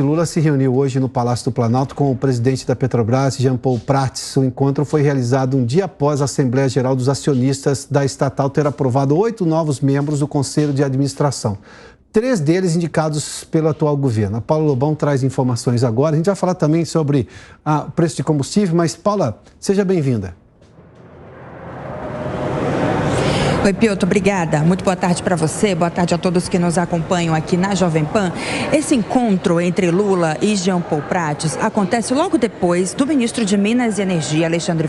Lula se reuniu hoje no Palácio do Planalto com o presidente da Petrobras, Jean Paul Prats. O encontro foi realizado um dia após a Assembleia Geral dos Acionistas da estatal ter aprovado 8 novos membros do Conselho de Administração. 3 deles indicados pelo atual governo. A Paula Lobão traz informações agora. A gente vai falar também sobre o preço de combustível, mas, Paula, seja bem-vinda. Oi, Piotr, obrigada. Muito boa tarde para você, boa tarde a todos que nos acompanham aqui na Jovem Pan. Esse encontro entre Lula e Jean Paul Prats acontece logo depois do ministro de Minas e Energia, Alexandre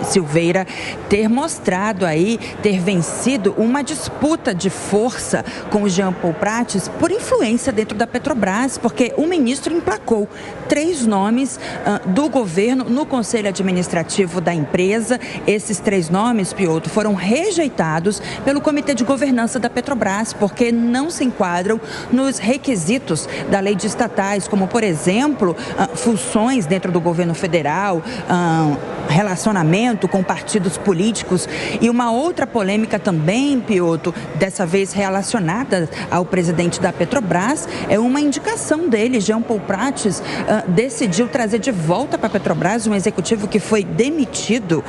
Silveira, ter mostrado aí, ter vencido uma disputa de força com o Jean Paul Prats por influência dentro da Petrobras, porque o ministro emplacou 3 nomes do governo no Conselho Administrativo da empresa. Esses 3 nomes, Piotr, foram rejeitados pelo Comitê de Governança da Petrobras, porque não se enquadram nos requisitos da lei de estatais, como, por exemplo, funções dentro do governo federal, relacionamento com partidos políticos. E uma outra polêmica também, Piotr, dessa vez relacionada ao presidente da Petrobras, é uma indicação dele. Jean Paul Prats decidiu trazer de volta para a Petrobras um executivo que foi demitido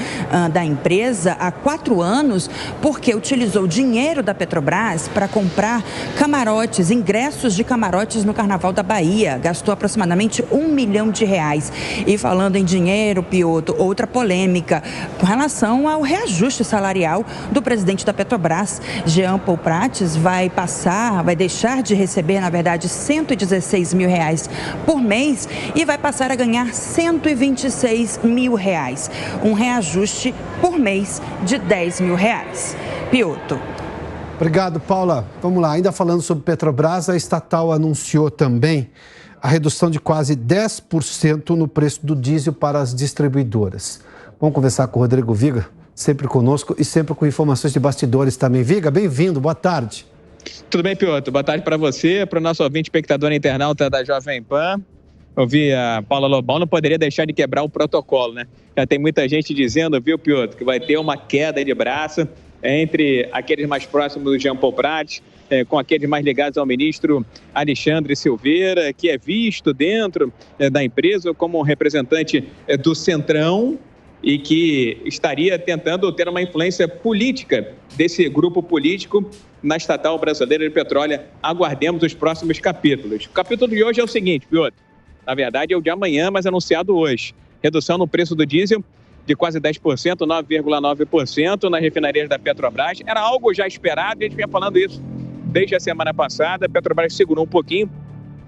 da empresa há 4 anos, porque utilizou dinheiro da Petrobras para comprar camarotes, ingressos de camarotes no Carnaval da Bahia. Gastou aproximadamente R$1 milhão. E falando em dinheiro, Piotr, outra polêmica com relação ao reajuste salarial do presidente da Petrobras. Jean Paul Prats vai deixar de receber, na verdade, R$116 mil por mês e vai passar a ganhar R$126 mil. Um reajuste por mês de R$10 mil. Piotr. Obrigado, Paula. Vamos lá, ainda falando sobre Petrobras, a estatal anunciou também a redução de quase 10% no preço do diesel para as distribuidoras. Vamos conversar com o Rodrigo Viga, sempre conosco e sempre com informações de bastidores também. Viga, bem-vindo, boa tarde. Tudo bem, Piotr? Boa tarde para você, para o nosso ouvinte espectador internauta da Jovem Pan. Ouvi a Paula Lobão, não poderia deixar de quebrar o protocolo, né? Já tem muita gente dizendo, viu, Piotr, que vai ter uma queda de braço entre aqueles mais próximos do Jean Paul Prats, com aqueles mais ligados ao ministro Alexandre Silveira, que é visto dentro da empresa como um representante do Centrão e que estaria tentando ter uma influência política desse grupo político na estatal brasileira de petróleo. Aguardemos os próximos capítulos. O capítulo de hoje é o seguinte, Piotr. Na verdade, é o de amanhã, mas anunciado hoje. Redução no preço do diesel de quase 10%, 9,9% nas refinarias da Petrobras. Era algo já esperado, a gente vinha falando isso desde a semana passada. A Petrobras segurou um pouquinho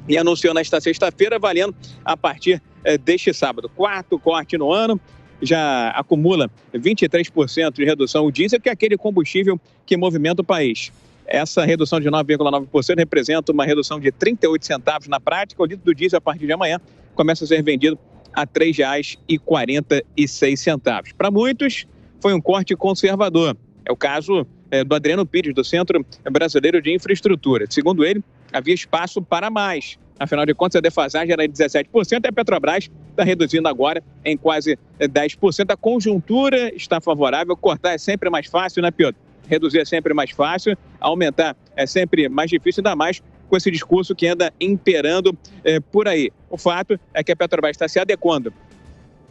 e anunciou nesta sexta-feira, valendo a partir deste sábado. 4º corte no ano, já acumula 23% de redução o diesel, que é aquele combustível que movimenta o país. Essa redução de 9,9% representa uma redução de 38 centavos na prática. O litro do diesel, a partir de amanhã, começa a ser vendido a R$ 3,46. Para muitos, foi um corte conservador. É o caso do Adriano Pires, do Centro Brasileiro de Infraestrutura. Segundo ele, havia espaço para mais. Afinal de contas, a defasagem era de 17% e a Petrobras está reduzindo agora em quase 10%. A conjuntura está favorável. Cortar é sempre mais fácil, né, Piotr? Reduzir é sempre mais fácil, aumentar é sempre mais difícil, ainda mais com esse discurso que anda imperando por aí. O fato é que a Petrobras está se adequando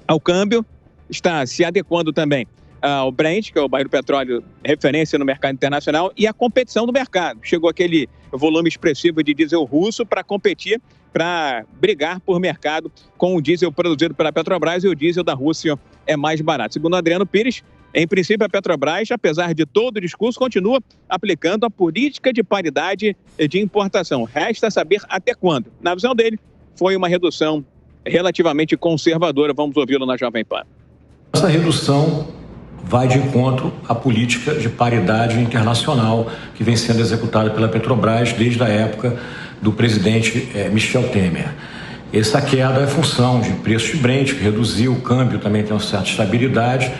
ao câmbio, está se adequando também ao Brent, que é o barril do petróleo referência no mercado internacional, e a competição do mercado. Chegou aquele volume expressivo de diesel russo para competir, para brigar por mercado com o diesel produzido pela Petrobras, e o diesel da Rússia é mais barato. Segundo Adriano Pires, em princípio, a Petrobras, apesar de todo o discurso, continua aplicando a política de paridade de importação. Resta saber até quando. Na visão dele, foi uma redução relativamente conservadora. Vamos ouvi-lo na Jovem Pan. Essa redução vai de encontro à política de paridade internacional que vem sendo executada pela Petrobras desde a época do presidente Michel Temer. Essa queda é função de preço de Brent, que reduziu, o câmbio também tem uma certa estabilidade.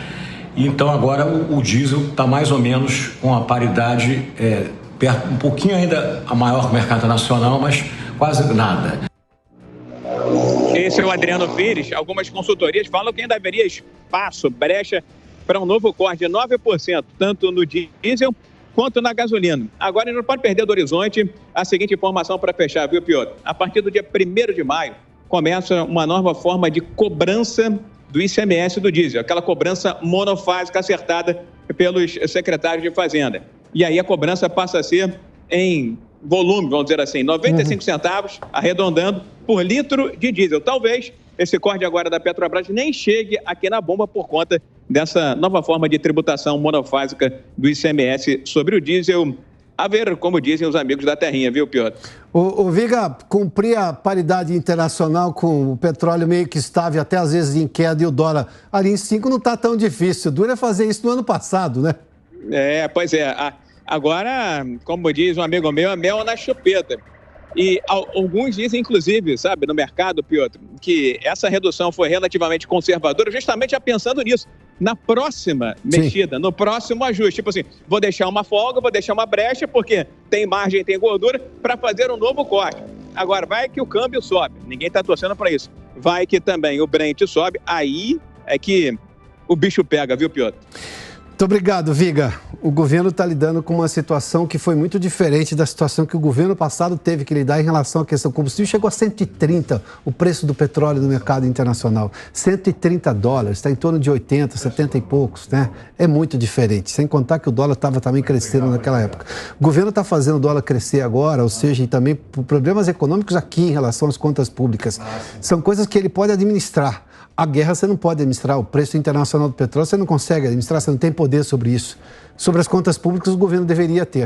Então agora o diesel está mais ou menos com a paridade, um pouquinho ainda a maior que o mercado nacional, mas quase nada. Esse é o Adriano Pires. Algumas consultorias falam que ainda haveria espaço, brecha, para um novo corte de 9%, tanto no diesel quanto na gasolina. Agora, a gente não pode perder do horizonte a seguinte informação para fechar, viu, Piotr? A partir do dia 1º de maio, começa uma nova forma de cobrança do ICMS do diesel, aquela cobrança monofásica acertada pelos secretários de Fazenda. E aí a cobrança passa a ser em volume, vamos dizer assim, 95 centavos, arredondando, por litro de diesel. Talvez esse corte agora da Petrobras nem chegue aqui na bomba por conta dessa nova forma de tributação monofásica do ICMS sobre o diesel. A ver, como dizem os amigos da terrinha, viu, Piotr? O Viga, cumprir a paridade internacional com o petróleo meio que estável, até às vezes em queda, e o dólar ali em 5 não está tão difícil. Duro é fazer isso no ano passado, né? Pois é. Agora, como diz um amigo meu, é mel na chupeta. E alguns dizem, inclusive, sabe, no mercado, Piotr, que essa redução foi relativamente conservadora, justamente já pensando nisso, na próxima mexida, no próximo ajuste. Tipo assim, vou deixar uma folga, vou deixar uma brecha, porque tem margem, tem gordura, para fazer um novo corte. Agora, vai que o câmbio sobe, ninguém está torcendo para isso. Vai que também o Brent sobe, aí é que o bicho pega, viu, Piotr? Muito obrigado, Viga. O governo está lidando com uma situação que foi muito diferente da situação que o governo passado teve que lidar em relação à questão do combustível. Chegou a 130 o preço do petróleo no mercado internacional. 130 dólares, está em torno de 80, 70 e poucos, né? É muito diferente, sem contar que o dólar estava também crescendo naquela época. O governo está fazendo o dólar crescer agora, ou seja, e também por problemas econômicos aqui em relação às contas públicas. São coisas que ele pode administrar. A guerra você não pode administrar, o preço internacional do petróleo você não consegue administrar, você não tem poder sobre isso. Sobre as contas públicas o governo deveria ter.